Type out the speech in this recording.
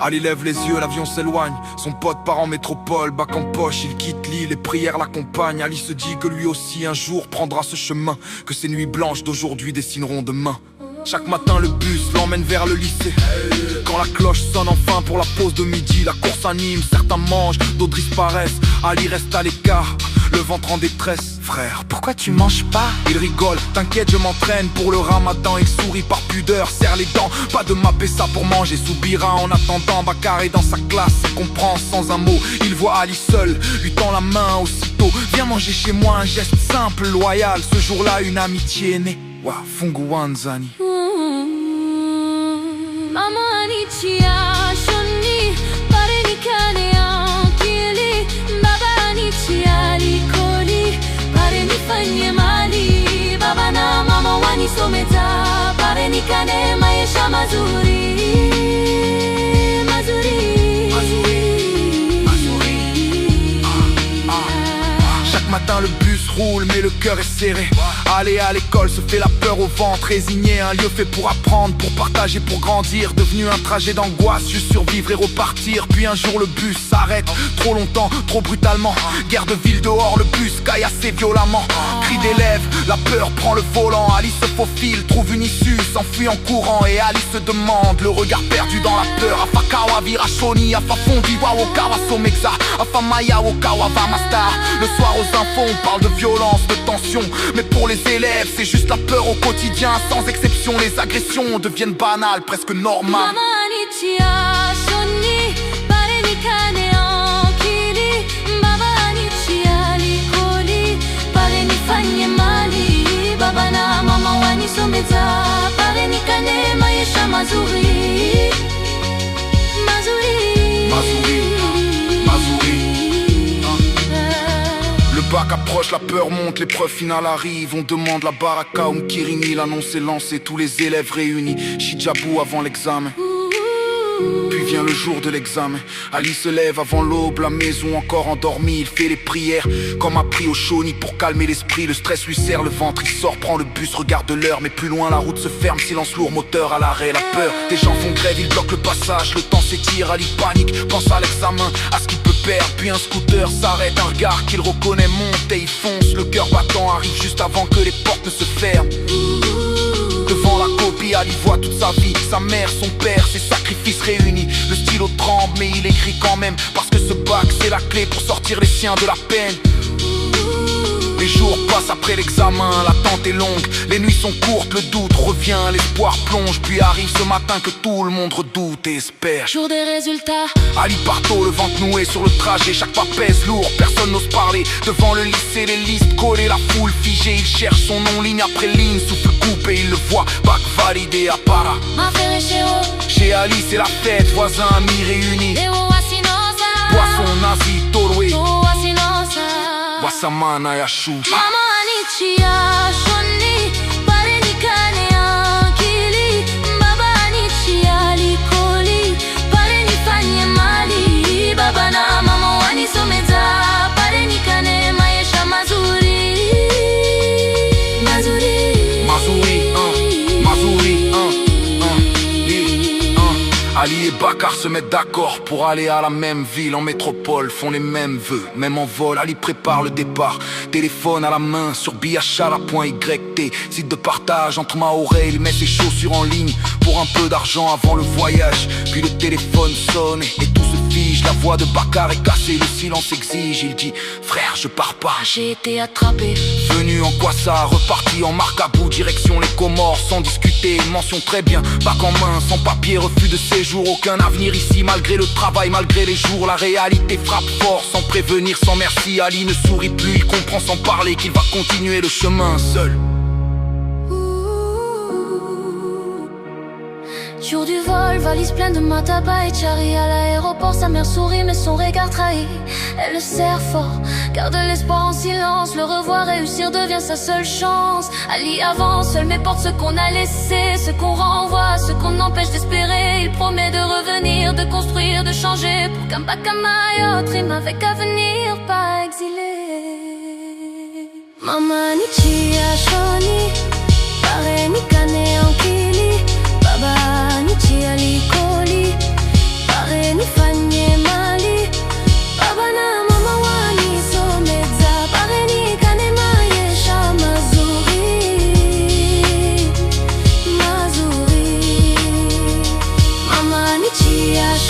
Ali lève les yeux, l'avion s'éloigne. Son pote part en métropole, bac en poche, il quitte l'île, les prières l'accompagnent. Ali se dit que lui aussi un jour prendra ce chemin, que ces nuits blanches d'aujourd'hui dessineront demain. Chaque matin le bus l'emmène vers le lycée. Quand la cloche sonne enfin pour la pause de midi, la course anime, certains mangent, d'autres disparaissent. Ali reste à l'écart, le ventre en détresse. Frère, pourquoi tu manges pas? Il rigole, t'inquiète je m'entraîne pour le ramadan. Il sourit par pudeur, serre les dents. Pas de mapper ça pour manger, soupira en attendant. Bakar est dans sa classe, il comprend sans un mot. Il voit Ali seul, lui tend la main aussitôt. Viens manger chez moi, un geste simple, loyal. Ce jour-là une amitié est née. Wa fungu wanzani. Mama anichia shoni pare nikane ankili baba anichia likoli pare nifanye mali baba na mama wanisometa pare nikane maisha mazuri mazuri mazuri mazuri. Chaque matin le bus roule mais le cœur est serré. Aller à l'école se fait la peur au ventre. Résigné, un lieu fait pour apprendre, pour partager, pour grandir. Devenu un trajet d'angoisse, juste survivre et repartir. Puis un jour le bus s'arrête, trop longtemps, trop brutalement. Guerre de ville dehors, le bus caillassé violemment. Cris d'élèves, la peur prend le volant. Ali se faufile, trouve une issue, s'enfuit en courant. Et Ali se demande, le regard perdu dans la peur. Afakawa virachoni, afafondi wa okawa somexa, afamaya okawa vamasta. Le soir aux infos on parle de violence, de tension. Mais pour les élèves c'est juste la peur au quotidien. Sans exception les agressions deviennent banales, presque normales. Mama anichia shoni pare nikane ankili baba anichia likoli pare nifanye mali baba na mama wanisometa pare nikane maisha mazuri mazuri mazuri mazuri. Le bac approche, la peur monte, l'épreuve finale arrive. On demande la baraka ou Mkirini, l'annonce est lancée, tous les élèves réunis. Shijabou avant l'examen. Puis vient le jour de l'examen. Ali se lève avant l'aube, la maison encore endormie. Il fait les prières comme appris au Shoni pour calmer l'esprit. Le stress lui serre le ventre, il sort, prend le bus, regarde l'heure. Mais plus loin la route se ferme, silence lourd, moteur à l'arrêt. La peur, des gens font grève, ils bloquent le passage. Le temps s'étire, Ali panique, pense à l'examen, à ce qu'il peut perdre. Puis un scooter s'arrête, un regard qu'il reconnaît monte et il fonce. Le cœur battant arrive juste avant que les portes ne se ferment. Devant la copie, Ali voit toute sa vie, sa mère, son père, ses sacrifices réunis. Le stylo tremble mais il écrit quand même, parce que ce bac c'est la clé pour sortir les siens de la peine. Les jours passent après l'examen, l'attente est longue, les nuits sont courtes, le doute revient, l'espoir plonge. Puis arrive ce matin que tout le monde redoute et espère. Jour des résultats, Ali part tôt, le ventre noué sur le trajet, chaque pas pèse lourd, personne n'ose parler. Devant le lycée, les listes collées, la foule figée. Il cherche son nom ligne après ligne, souffle coupé, il le voit, bac validé à Para. ma ferre Chez Ali c'est la fête, voisins, amis réunis. Boisson, nazi, torwe, Wassamana, Yashu. Mama anichia shoni pare nikane ankili baba anichia likoli pare nifanye mali baba na mama wanisometa pare nikane maisha mazuri mazuri Mazuri, Mazuri, Ali et Bakar se mettent d'accord pour aller à la même ville, en métropole, font les mêmes vœux, même en vol. Ali prépare le départ, téléphone à la main sur biachara.yt, site de partage entre Maoré. Il met ses chaussures en ligne pour un peu d'argent avant le voyage. Puis le téléphone sonne et tout se fige. La voix de Bakar est cassée, le silence exige. Il dit frère je pars pas, j'ai été attrapé. Venu en quoi ça, reparti en marque-à-bout, direction les Comores sans discuter. Une mention très bien, bac en main, sans papier, refus de séjour. Aucun avenir ici, malgré le travail, malgré les jours. La réalité frappe fort, sans prévenir, sans merci. Ali ne sourit plus, il comprend sans parler qu'il va continuer le chemin seul. Jour du vol, valise pleine de mataba et chari. À l'aéroport, sa mère sourit mais son regard trahit. Elle le serre fort, garde l'espoir en silence. Le revoir réussir devient sa seule chance. Ali avance, seul mais porte ce qu'on a laissé, ce qu'on renvoie, ce qu'on empêche d'espérer. Il promet de revenir, de construire, de changer, pour qu'un Bakamayo rime avec avenir, pas exilé. Mama nichia shoni pare nikane ankili baba nichia likoli pare VIH.